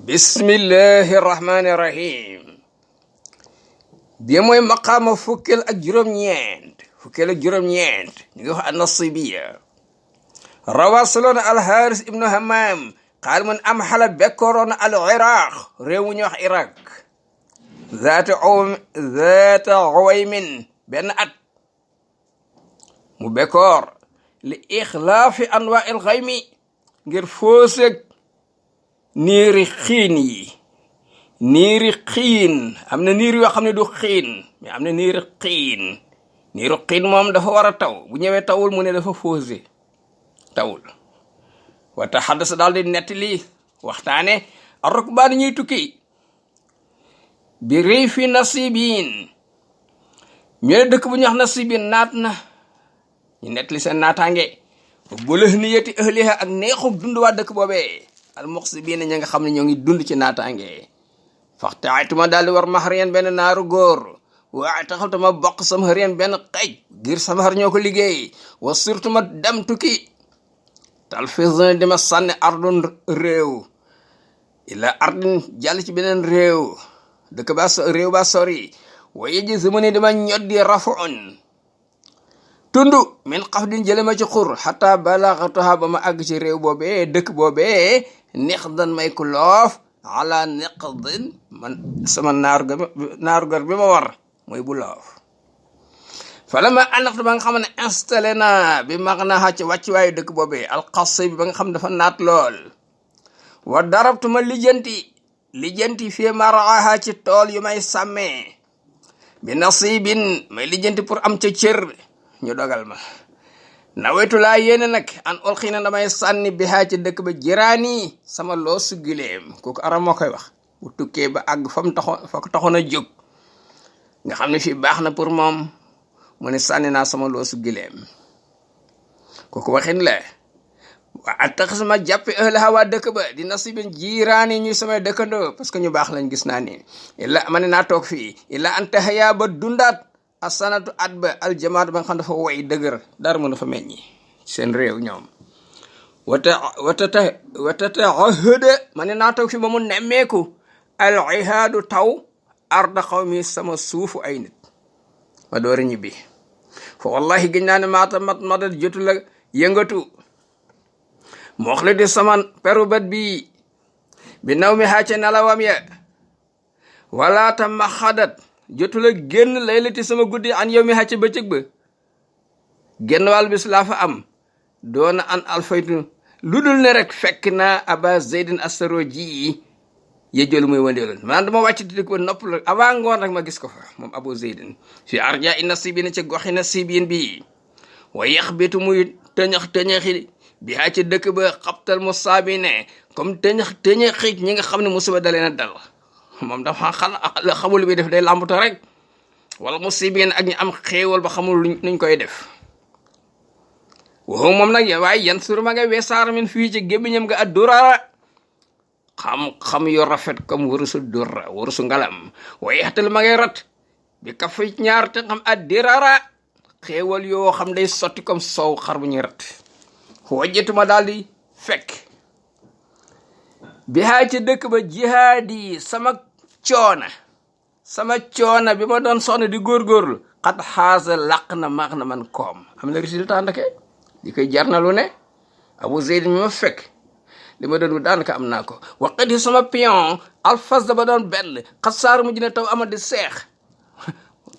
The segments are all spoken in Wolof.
bismillahi rahmaani rahim bi mooy maqaama fukkeel ak juróom-ñeent ñu ngi wax an-nasibiya rawa soloona alxaaris ibnu hamaam xaal mun am xala bekkooroona al iraq réew mu ñuy wax iraq zaata uwaymin benn at mu bekkoor li ixlaafi anwaa il xaymi ngir fooseg niiri xiin am na niir yoo xam ne du xiin mais am na niiri xiin moom dafa war a taw bu ñëwee tawul mu ne dafa fausé tawul wata xaddasa daal di nettali waxtaane a rukbaan ñuy tukki bi réy fi nasibin ñu ne dëkk bu ñu wax nasibin naat na ñu nettali seen naataange ba bëlëx ni yeti ëhliha ak neexub dund waa dëkk boobee al muqsibiina ña nga xam ne ñoo ngi dund ci naataange faxtaaytuma daal di war maxariyan benn naaru góor waa taxaltuma bokk sama xariyan benn xëj ngir sama xar ñoo ko liggéey wa surtuma dem tukki talfisna dima sànni ardun réew ila ardin jàll ci beneen réew dëkk ba réew ba sori wa yeji su mu ne dama ñoddi rafuun tundu min xaf din jële ma ci xur xata balaxatuha ba ma àgg ci réew boobee dëkk boobee neex dan may ku loof ala neqdin man sama naaru gar bi ma war mooy bu loof fala ma àndaxtu ba nga xam ne installé na bi mag naa ci wàccuwaayu dëkk boobee alxasi bi ba nga xam dafa naat lool wa darabtu ma lijjanti fii maraaha ci tool yu may sàmmee bi nasibin may lijjanti pour am ca cër ñu dogal ma nawetu laa yéene nag an olxina damay sànni bihaa ci dëkk ba jiraani sama loosu gileem kooku aram moo koy wax bu tukkee ba àgg fa ko taxoon a jóg nga xam ne fii baax na pour moom mu ne sànni naa sama loosu gileem kooku waxin la waa attax sama jàppe ëhlaha waa dëkk ba di nasibin jiraani ñuy samay dëkkandoo parce que ñu baax lañ gis naa ni illa ma ne naa toog fii illa antahaya ba dundaat asanatu at ba aljamaat ba nga xam dafa woy dëgër dara mën dafa meññi seen réew ñoom watata ahëda ma ne naa toog fi ba mu nemmeeku al ihaadu taw arda xaw mi sama suufu ay nit ma door a ñibbi fa wallahi gëñ naa ne maata madat jotu la yëngatu moox la di sama peru bat bi naw mi xaace nalawam ya wala ta maxadat jotu la génn laylati sama guddi an yow mi xàcc bëccëg ba génn wàll bis laa fa am doona an alfaytu lu dul ne rek fekk naa aba zeydin astaro ji yejjoolu muy wandeeloon maanaam dama wàcc di ko nopp la avant ngoon rek ma gis ko fa moom abu zeydin fi arja i nasibina ca goxi nasibin bi wa yaxbitu muy tëñaxi bi haa ci dëkk ba xabtal mu saabine comme tëñaxi ñi nga xam ne musiba dalee na dal moom dafa xamul bi def day làmbuto rek wala musibin ak ñu am xéewal ba xamul nuñ koy def waxu moom nag waaye yan sur ma nga weesaar min fii ci gémmiñam nga addurara xam yu rafet comme warusu durra warusu ngalam waaye yaxtal ma ngay rat bi ka fa ñaar te xam addirara xéewal yoo xam day sotti comme soow xar bu ñuy rat wajjatuma daal di fekk bi haa ci dëkk ba jihaadi sama coona bi ma doon sonn di góorgóorlu xat xaasa laq na maax na man koom am na résultat ndake di koy jar na lu ne abu zeyd mi ma fekk li ma doon wu daanaka am naa ko waqat yi sama pion alfas da ba doon benn xat saaru mu jine taw ama di seex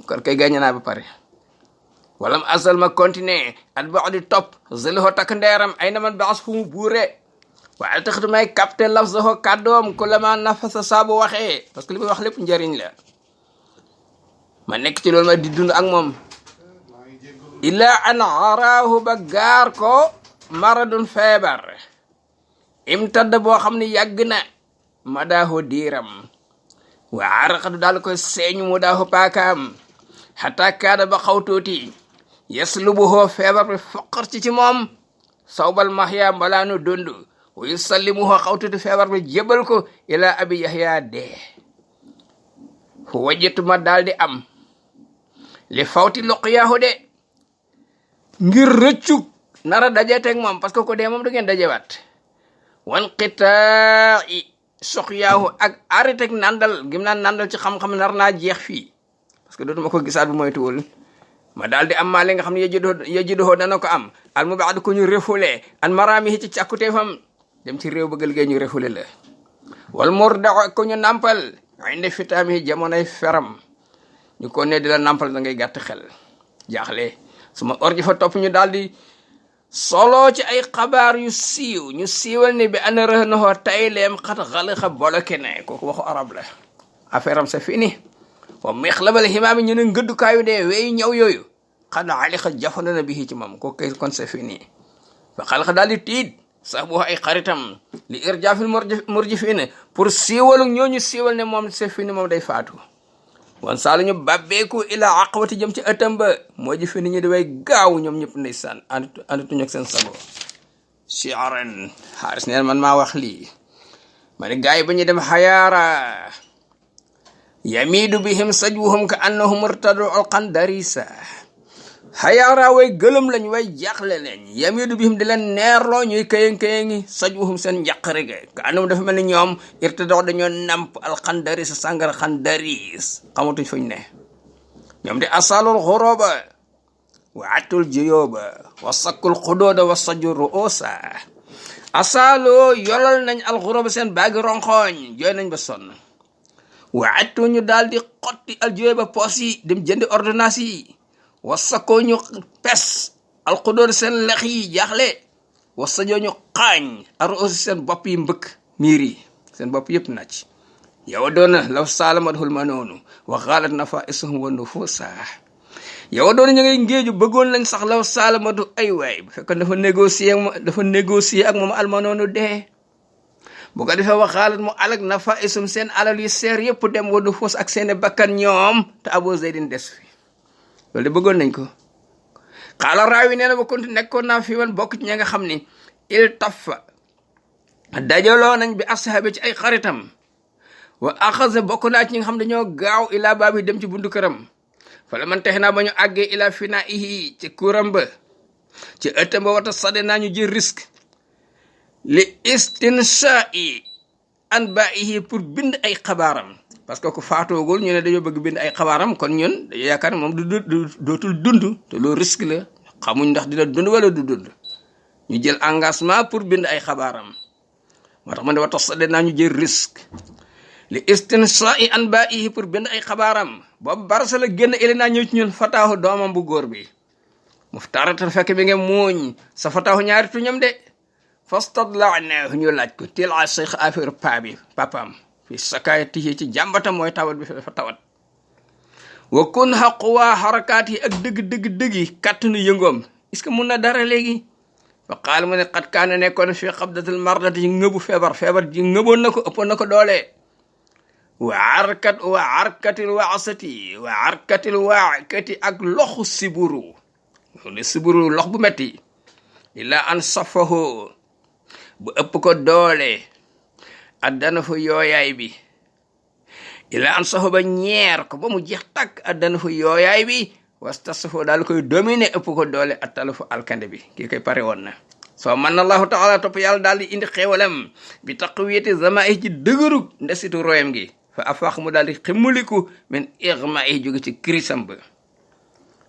kon kay gàññe naa ba pare wala mu asal ma continuer at ba di topp zëlixoo takk ndeeram ay na man baas fu mu buure waaye taxatu may capté laf saxoo kàddoom ku la ma nafasa saabu waxee parce que li muy wax lépp njëriñ la ma nekk ci loolu ma di dund ak moom illa an araahu ba gaar ko maradun feebar imtadda boo xam ne yàgg na ma daahu diiram waa araqatu daal koy seeñu mu daahu paakaam xataa kaada ba xaw tuuti yaslubuhoo feebar bi foqar ci moom sawbal mahya mbalaanu dund wa yusallimuhu xawtuti feebar bi jébal ko ila abi yahya dee fu wajjatuma daal di am li fawti luqyaahu de ngir rëccug nara dajeteeg moom parce que ko dee moom da ngeen dajewaat wan qitaa soxyaahu ak arrêté nandal gim naan nandal ci xam-xam nar naa jeex fii parce que dootuma ko gisaat bu moytuwul ma daal di am maa li nga xam ne yejidoo dana ko am al mu baad ko ñu refoulé an maraami ci càkkuteefam dem ci réew bëggal gee ñu refoulé la wal murda ko ñu nampal inde fitaami jamonoy feram ñu ko ne di la nampal da ngay gàtt xel jaaxle suma orji fa topp ñu daal di solo ci ay xabaar yu siiw ñu siiwal ne bi ana rëhnaxoo tayleem xat xalixa boloke ne kooku waxu arab la affaire am c'est fini wa mixlabal ximaami ñu ne ngëddukaayu dee weeyu ñëw yooyu xad alixa jafana na bi ci moom kooku kay kon c'est fini fa xalixa daal di tiit sax bu ay xaritam li irjaafil murjifine pour siiwalu ñooñu siiwal ne moom c'est fini moom day faatu wan saa la ñu babbeeku ila aqwati jëm ci ëttam ba moo ji fini ñu di way gaaw ñoom ñëpp ndeysaan andituñu ak seen sago shi'ran xaaris neen man maa wax lii ma ne gars yi ba ñu dem xayaara yamiidu bihim sajwuhum ka annahum irtadu alqandarisa xayaara way gëlëm lañ way jaaxle lañ yamiidu bihim di leen neerloo ñuy këyëng-këyëngi sajwuhum seen njàqare ga ka annahum dafa mel ni ñoom irtadu dañoo namp alqandarisa sàngara xandaris xamatuñ fuñ ne ñoom di asalul xuroba wa atul juyóoba wa sakkul xudóoda wa saju ruosa asalo yolal nañ alxuroba seen baagi ronxooñ jooy nañ ba sonn wa attu ñu daal di xotti aljuyóoba poos yi dem jëndi ordonnance yi wa sakkoo ñu pes alxudóoda seen lex yi jaaxle wa sajoo ñu xaañ aruosi seen bopp yi mbëkk miir yi seen bopp yëpp nàcc yow doona law saalamadhul manoonu wa xaalat nafa isuhum wa nufusa yow doona ñu ngay ngéeju bëggoon lañ sax law saalamadu ay waay bu fekkoon dafa négocier ak moom almanoonu dee bu ko defee wa xaalat mu alak nafa isum seen alal yu seer yëpp dem wa nufus ak seeni bakkan ñoom te Abu Zaydin des fi loolu de bëggoon nañ ko xaala raawi nee na ba konti nekkoon naa fi man bokk ci ña nga xam ni il tafa dajaloo nañ bi ashaabi ci ay xaritam wa axasa bokk naa ci ñi nga xam dañoo gaaw ilaa baabi dem ci buntu këram fa la man texe naa ba ñu àggee ilaa fina ihi ci kuram ba ci ëttam ba wata sade naa ñu jël risque li istinshaa'i an ba ihi pour bind ay xabaaram parce que ku faatoogul ñu ne dañoo bëgg bind ay xabaaram kon ñun dañoo yaakaar ne moom dootul dund te loolu risque la xamuñ ndax dina dund wala du dund ñu jël engagement pour bind ay xabaaram moo tax ma ne wata sade naa ñu jël risque li istinshaa'i an ba ihi pour bind ay xabaaram boobu barasa la génn ili naa ñëw ci ñun fataahu doomam bu góor bi muftaratan fekk bi nga muuñ sa fataahu ñaari tuñam de fastadla'naahu ñu laaj ko til a cheikh affaire pa bi papaam fi sakayatihi ci jàmbatam mooy tawat bi dafa tawat wa kun xaquwaa xarakaat yi ak dëgg yi kàttanu yëngoom est-ce que mun na dara léegi fa qaal mu ne qad kaana nekkoon fi qabdatil mardati ci ngëbu feebar ji ngëboon na ko ëppoon na ko doole wa arkatil waakati ak loxu siburu loolu siburu lox bu metti illa an safahu bu ëpp ko doole addana fu yooyaay bi illa an safahu ba ñeer ko ba mu jeex takk addana fu yooyaay bi wastasafo daal koy dominer ëpp ko doole attala fu alkande bi kii koy pare woon na soo man allahu taala topp yàlla daal di indi xeewalam bi taqwiyati zama'i ci dëgëru ndesitu royam gi fa afaax mu daal di ximmuliku min irma yi jóge ci crisam ba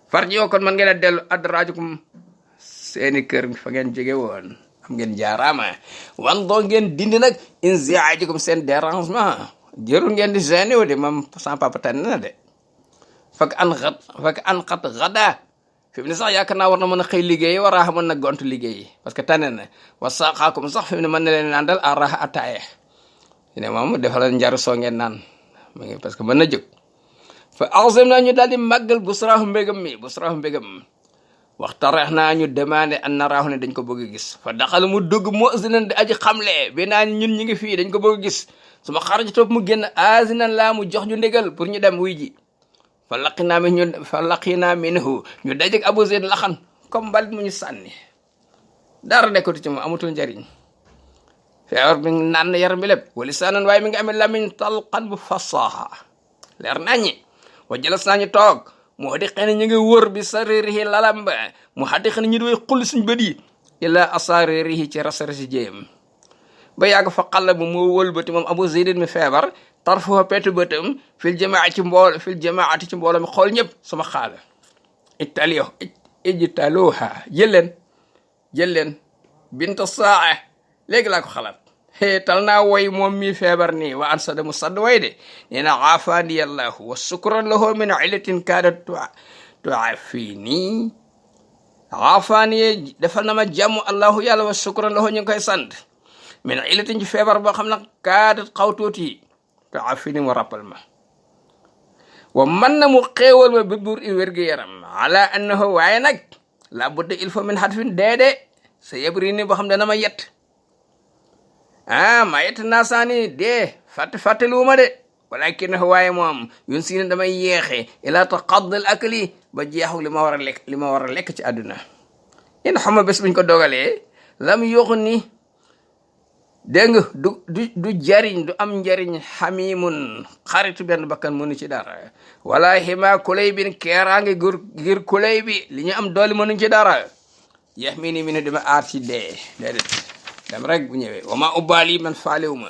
farji yoo kon man ngeen a dellu adrajukum seeni kër fa ngeen jóge woon am ngeen jaaraama wan doo ngeen dindi nag inziajikum seen dérangement jërul ngeen di gêné wu de moom sans papa tànn na de fak an xat xada fi mu ne sax yaakaar naa war na mën a xëy liggéey war a mën na gont liggéey parce que tànn na wa saqaakum sax fi mu ne mën na leen naan dal araha ataaya ne moom defal njaru soo ngeen naan parce que mën na jóg fa axsam naa ñu daal di màggal busraahu mbégam waxtareex naa ñu demandé an naraahu ne dañ ko bëgg a gis fa daxal mu dugg mu'zinan di aji xamle bi naa ñun ñi ngi fii dañ ko bëgg a gis su ma xaraj topp mu génn azinan laa mu jox ñu ndigal pour ñu dem wuy ji fa laqinaa minhu ñu dajeg Abu Zayd laxan comme mbalit mu ñu sànni dara nekkatu ci moom amatul njariñ feebar bi naan yaram bi lépp wali saanan waaye mi ngi amee lamiñ talqan bu fasaha leer naññi wa jëlas naa ñu toog mu xadi xëy na ñu ngi wër bi saririhi lalam ba mu xadi xëy na ñu doy xulli suñ bët yi ila asaririhi ci rasarasi jéem ba yàgg fa xalla bu moo wëlbati moom Abu Zaydin mi feebar tarfoo petu bëtam fil jamaati ci mbooloo mi xool ñëpp sama xaala ijtaluha jël leen binta saa léegi laa ko xalaat tal naa woy moom mi feebar nii wa an sada mu sadd way de nee na aafaani allahu wa sukran lahu min ilatin kaadat tuafini aafaani defal na ma jàmm allahu yàlla wa sukran lahu ñu ngi koy sant min ilatin ci feebar boo xam ne kaadat xaw tuuti tuafini mu rappal ma wa man na mu xéewal ma bibuur i wér-gu-yaram ala annahu waaye nag la budda il faut min hatfin deede sa yebri ni boo xam dana ma yett ma yett naasaani dee fàtteluuma de walakin waaye moom yun si ne damay yeexe ila taqaddal akli ba jeexu li ma war a lekk ci àdduna in xama bés buñ ko dogalee lam yoxu ni dégg nga du jariñ du am njariñ xamimun xaritu benn bakkan mënu ci dara wala xima kulay bin keeraange ngir kulay bi li ñu am doole mënuñ ci dara yeex mi ni mi ne dama aar ci dee déedéet dem rek bu ñëwee wama ubbaali man faalewuma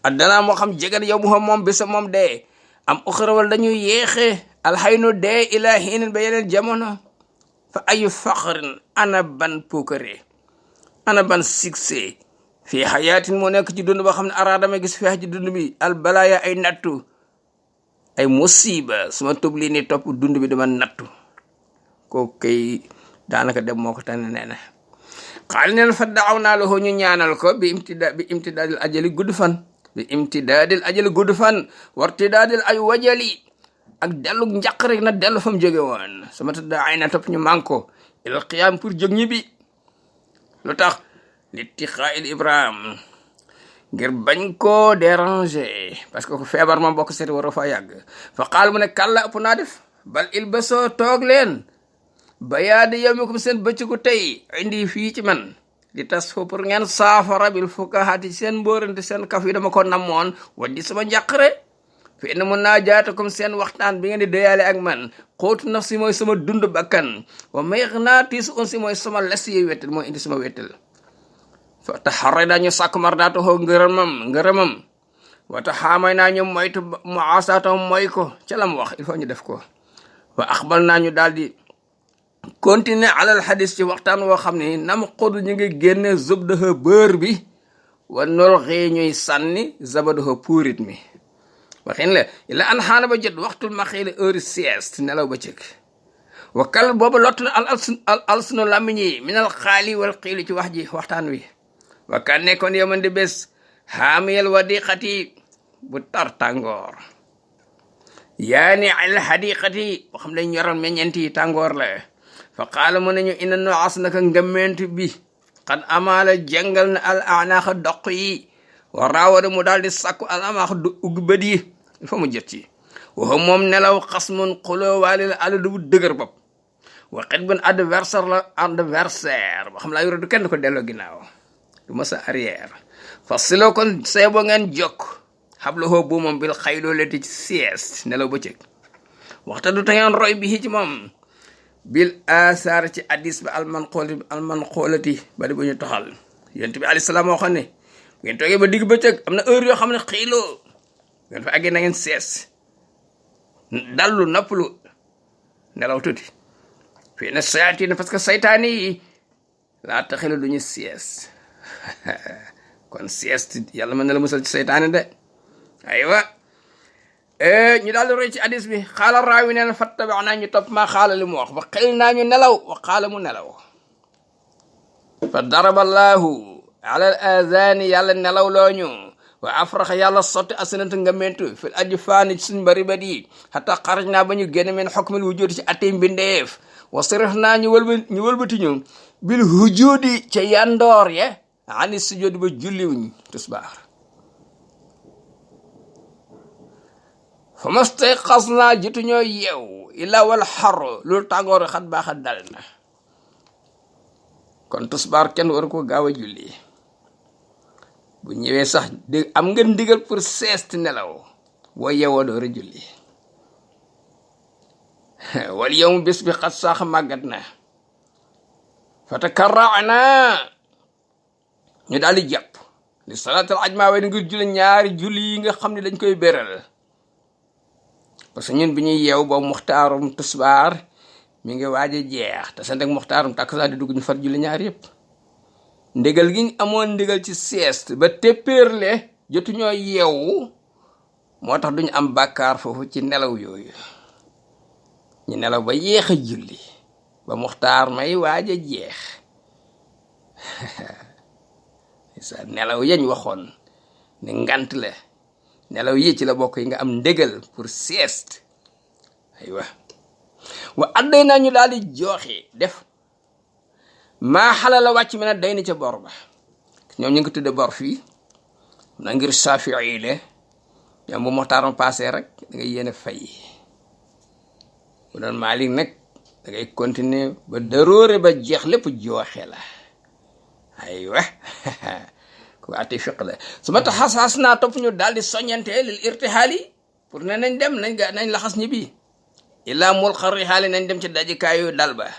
addanaa moo xam jegan yow mu xam moom bisa moom dee am uxarawal dañuy yeexe alxaynu dee ila hiinin ba yeneen jamono fa ayu faqrin ana ban puukare ana ban succès fii xayaatin moo nekk ci dund boo xam ne araadama gis feex ci dund bi albalaaya ay nattu ay musiba suma tubli ni topp dund bi dama nattu kooku kay daanaka dem moo ko tane nee na xaali neen fa daaw naa la ñu ñaanal ko bi imtidaadil ajali gudd fan wartidaadil ay wajali ak dellu njaq rek na dellu fa mu jóge woon sama tëdda ay na topp ñu manko il qiyaam pour jóg ñi bi lu tax littiqaa'il ibrahim ngir bañ koo déranger parce que ku feebar moom bokk seeti waroo fa yàgg fa qaal mu ne kàlla ëpp naa def bal il basoo toog leen bayaadi yawmikum seen bëccëgu tey indi fii ci man di tas fo pour ngeen saafara bil fukahaati seen mbóorante seen kaf yi dama ko namoon wajji sama njàqare fi inna mun naa jaatakum seen waxtaan bi ngeen di déyaale ak man xóotu naf si mooy sama dund bakkan wa mayx naa tiis un si mooy sama les yi wettal mooy indi sama wettal fa taxarre naa ñu sàkk mardaatoo ngërëmam wata xaamay naa ñu moytu mu asaatam mooy ko ca lam wax il faut ñu def ko wa axbal naa ñu daal di continuer alal xadis ci waxtaan woo xam ne nam xodu ñu ngi génne zubdaha bër bi wa nol xëy ñuy sànni zabadaha puurit mi waxin la ila an xaana ba jot waxtul ma xëy la heure sieste nelaw ba cëg wa kal booba lottu na al sunu làmmiñ yi minal xaali wal xiili ci wax ji waxtaan wi wa kan nekkoon yow man di bés xaamiyal wadiqati bu tar tàngoor yaani al xadiqati boo xam ne ñoral meññeenti tàngoor la fa qaala mu nañu ina no as naka ngëmment bi xad amaala jàngal na al anaaxa doq yi wa raawada mu daal di sakku al amaaxa du ugg bët yi il faut mu jot ci waxa moom nelaw xasmun xuloo waali la àlla du bu dëgër bopp wa xet bun adversaire boo xam laa yore du kenn du ko delloo ginnaaw du ma sa arrière fa siloo kon seebo ngeen jokk xablahoo bu moom bil xayloo leti ci sieste nelaw ba cëg waxta du ta ngeen roy bi ci moom bil asaar ci addis ba alman xoolati ba di bu ñu toxal yonent bi alayhi salaam moo xam ne ngeen toogee ba digg bëccëg am na heure yoo xam ne xiiloo ngeen fa àggee na ngeen sees dallu nappalu nelaw tuuti fii ne sayaatiin parce que saytaani yi laa taxilu du ñu sieste kon sieste yàlla mën na la musal ci saytaani de aywa ñu daal di roy ci hadis bi xaala raawi nee na fattaba naa ñu topp maa xaala li mu wax wa xil naa ñu nelaw wa xaala mu nelaw fa daraballahu ala al azani yàlla nelaw looñu wa afraxa yàlla sotti asinata nga mentu fil aji faani ci suñ bari bat yi xata xaraj naa ba ñu génn men xokmil wujudi ci attey mbindeef wa sirif naa ñu wëlbati ñu bil hujudi ca yandoor ye ani sujudi ba julliwuñ tusbaar fa mastay xas naa jitu ñoo yeew illa wal xar loolu tàngoor xat baaxa dal na kon tusbaar kenn war ko gaaw a julli bu ñëwee sax am nga ndigal pour sieste nelaw boo yeewoo door a julli wal yow bés bi xat sax màggat na fa takarraana ñu daal di jàpp li salaatul ajma way ngir julli ñaari julli yi nga xam ne dañ koy béral parce que ñun bi ñuy yeew boobu muxtaarum tisbaar mi ngi waaj a jeex te seen rek muxtaarum takkusaan di dugg ñu far julli ñaar yëpp ndigal gi ñu amoon ndigal ci sieste ba téppéerle jotuñoo yeewu moo tax duñu am bàkkaar foofu ci nelaw yooyu ñu nelaw ba yéex a julli ba muxtaar may waaj a jeex sa nelaw yañ waxoon ne ngant la nelaw yi ci la bokk yi nga am ndégal pour sieste aywa wa adday naa ñu daal di joxe def maa xala la wàcc mi ne day ni ca bor ba ñoom ñu ngi tudde bor fii na ngir Saafi'i le ñoom bu muxtaaram passé rek da ngay yéene fay bu doon Maalik nag da ngay continuer ba daroore ba jeex lépp jooxe la aywa ku ati fiq la su ma tax xas naa topp ñu daal di soññante lil irtihaali pour ne nañ dem nañ laxas ñibbi illaa mul xarri xaali nañ dem ci dajikaayu dal ba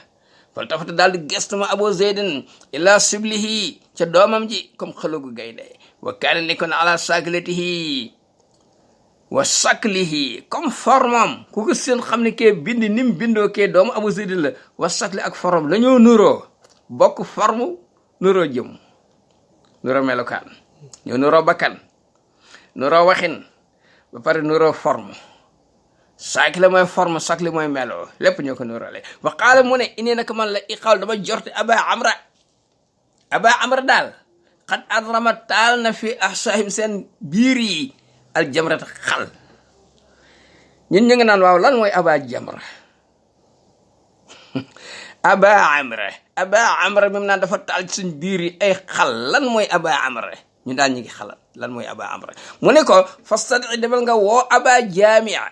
fal tafata daal di gestu ma Abu Zeydin illaa siblihi ca doomam ji comme xëlugu gaynde wa kaana nekkoon ala saklatihi wa saklihi comme formam ku ko seen xam ne kee bindi ni mu bindoo kee doomu Abu Zeydin la wa sakli ak formam la ñoo nuroo bokk forme nuroo jëm nuroo melokaan ñoo nuroo bakkan nuroo waxin ba pare nuroo forme sakli mooy forme sakli mooy melo lépp ñoo ko nuroole wa qaala mu ne inee naka man la iqaal dama jorte aba amra daal xat adrama taal na fi ahsaahim seen biir yi al jamrat xal ñun ñu ngi naan waaw lan mooy aba jamra aba amra même naan dafa taal ci suñ biir yi ay xal lan mooy aba amra ñu daal ñu ngi xalaat lan mooy aba amra mu ne ko fastadi defal nga woo aba jamia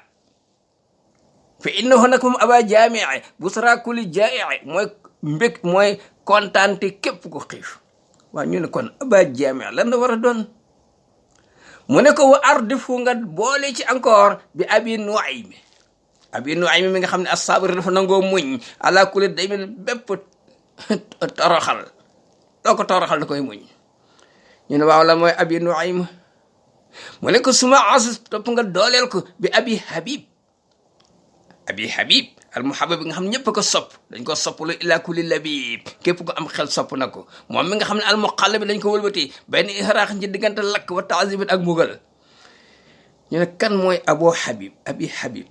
fa innahu nag moom aba jamia busra kulli jaa'i mooy mbég mooy kontaante képp ko xiif waaw ñu ne kon aba jamia lan la war a doon mu ne ko wa ardifu nga boole ci encore bi abi nuaymi mi nga xam ne as-sabir dafa nangoo muñ ala kulli daymin bépp toroxal doo ko toroxal da koy muñ ñu ne waaw la mooy abi nuaym mu ne ko suma asus topp nga dooleel ko bi abi habib al muhabbab bi nga xam ne ñëpp ko sopp dañ ko sopp lu ila kulli labib képp ko am xel sopp na ko moom mi nga xam ne al muqallab bi dañ ko wëlbati benn ihraax ci diggante lakk wa taazibin ak mugal ñu ne kan mooy abi habib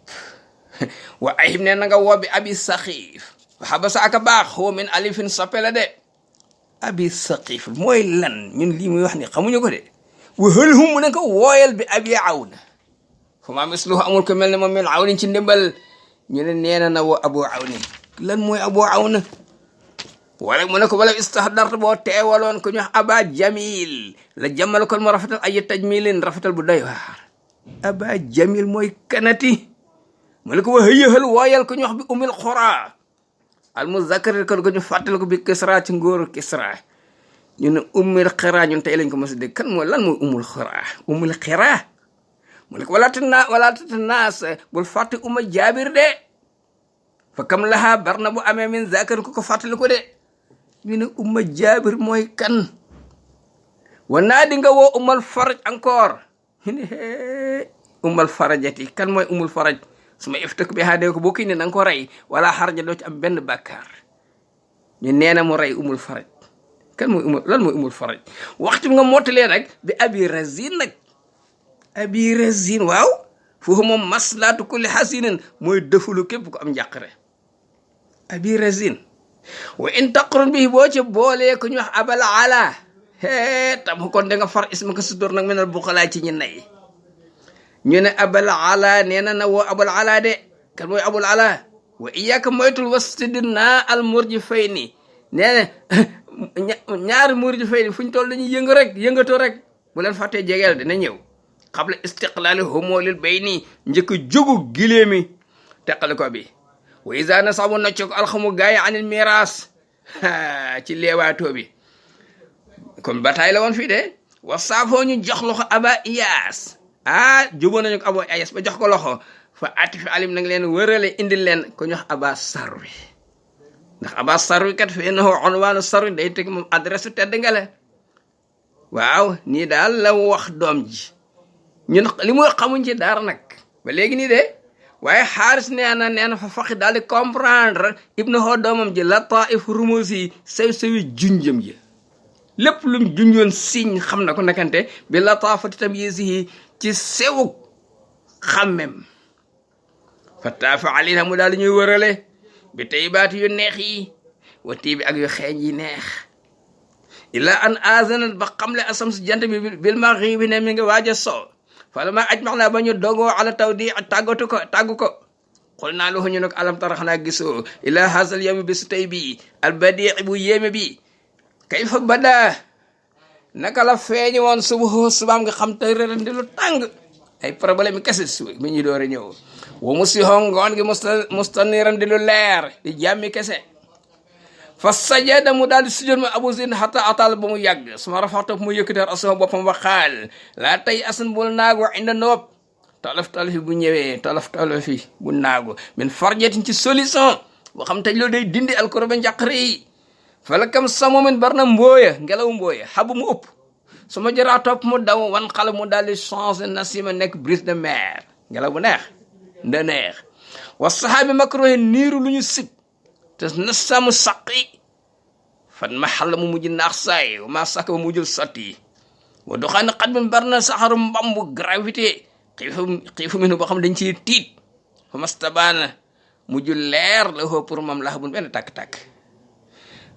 wa ayib ne na nga woo bi abi saqiif waxaba sa aka baax xoo min alifin soppe la de abi saqiif mooy lan ñun lii muy wax ni xamuñu ko de wa hëlhum mu ne ko wooyal bi abi awna fu ma misluhu amul ko mel ne moom min awnin ci ndimbal ñu ne neena na woo abu awni lan mooy abu awna wala mu ne ko wala istahdarta boo teewaloon ko ñu wax aba jamil la jàmmal kon mu rafetal ay tajmilin rafetal bu doy waar aba jamil mooy kanati mu ne ko wa hëyëxal wooyal ko ñu wax bi umil xura al muzakkar ko ñu fàttal ko bi kisra ci ngóoru kisra ñu ne umil xira ñun tey lañ ko mos a dégg kan mooy lan mooy umul xira mu ne ko wala tatanaas bul fàtte uma jaabir de fa kam laha bar na bu amee min zakar ko fàttali ko de ñu ne uma jaabir mooy kan wa naa di nga woo umal faraj encore ñu ne umal farajati kan mooy umul faraj su ma iftak bi haadee ko boo kii ne na nga ko rey wala xaraja doo ci am benn bàkkaar ñu nee na mu rey umul faraj kan mooy lan mooy umul faraj waxtu nga mottalee nag bi abi razin nag abi razin waaw foofu moom maslaatu kulli xasinin mooy dëfulu képp ko am njàqare abi razin wa in taqrun bi boo ca boolee ko ñu wax abal ala tam kon da nga far isma ko sudur nag menal buxalaa ci ñi nay ñu ne abal ala nee na woo abul ala de kan mooy abul ala wa iyaaka moytul wastidna al murjifayni nee na ñaari murjifayni fu ñu toll dañuy yëngatoo rek bu leen fàttee jegeel dina ñëw xabla istiqlaali humulil bayni njëkk jógu giléemi teqali ko bi wa isa na sabu nocco ko alxamu gaayi anil miraas ci leewaatoo bi comme bataay la woon fii de wa saafoo ñu jox loxo aba iyaas jubóo nañu ko aba iyaas ba jox ko loxo fa ati fi alim nag leen wërale indil leen ko ñu wax aba sarwi ndax aba sarwi kat fi innahu unwaanu sarwi day teg moom adresse tedd nga la waaw nii daal la wax doom ji ñun li muy xamuñ ci dara nag ba léegi nii de waaye xaaris nee na fa faqi daal di comprendre ibnu hoo doomam ji lataif rumusi sew-sewi junjam ji lépp lum junjoon signe xam na ko nekkante bi lataafati tamyizihi ci sewuk xammem fa taafa alina mu daal di ñuy wërale bi taybaati yu neex yi wa tii bi ak yu xeeñ yi neex ila an azanat ba xamle asam si jant bi bil maghribi ne mi ngi waaj a so falama ajmax naa ba ñu dogoo ala taw di tàggu ko xul naa loxu ñu nag alam tara xanaa gisoo ila hasal yawmi bisu tey bi albadii bu yéeme bi kayfa bada naka la feeñi woon subaam nga xam te rërandi lu tàng ay problème yi kese su mi ñu door a ñëw wa mu si ngoon gi mustaniran di lu leer di jàmmi kese fa sajada mu daal di sujjoon ma abu zin xata atal ba mu yàgg suma rafaxta mu yëkkati asama boppam wa xaal laa tey asan bul naagu inda noob talaf bu ñëwee talaf bu naagu min farjetin ci solution boo xam tej loolu day dindi alkoroba njàqare yi falakam samomin bar na mbooya ngelaw mbooya xabu mu ëpp su ma jaraa topp mu daw wan xale mu daal di changé nasima nekk brise de mer ngelaw bu neex nda neex wa saxaabi makruhi niiru lu ñu sib te na samu saqi fan ma xal mu mujj naax saay wa ma sàkk ba mujjul sotti wa doxaani xat bin bar na saxaru mbambu gravité xiifu minu boo xam dañ ciy tiit fa mastabaana mujjul leer la hoo pour moom lax bun benn tàkk-tàkk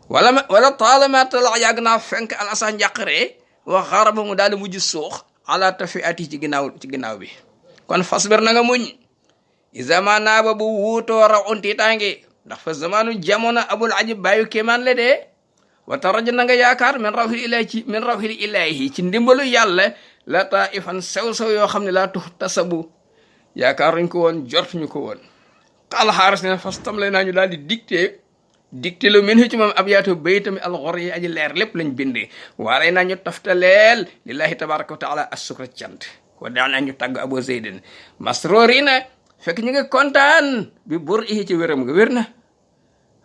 wala taalama tala yàgg naa fenk al asa njàqare wa xaraba mu daal di mujj suux ala tafi ati ci ginnaaw bi kon fasbir na nga muñ isama naaba bu wuutoo raw on tiitaange ndax fa zamanu jamono abul ajib bàyyu kéemaan le de wata rajo na nga yaakaar min rawxil ilahi ci ndimbalu yàlla la taifan sew-sew yoo xam ne laa tux tasabu yaakaar ruñ ko woon jortuñu ko woon xaal xaaris ne fas tam lay naa ñu daal di dicté lu min ci moom ab yaatu baytami alxor yi aji leer lépp lañ bindee waaray naa ñu taftaleel lillahi tabaraka wa taala assukra cant wa daan naa ñu tàgg abu zeydin masrorina fekk ñu ngi kontaan bi bur ihi ci wéram nga wér na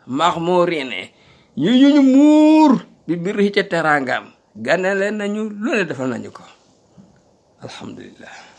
maxmorine ñu muur bi bir ihi ca teraangam gànne leen nañu lu ne defal nañu ko alhamdulillah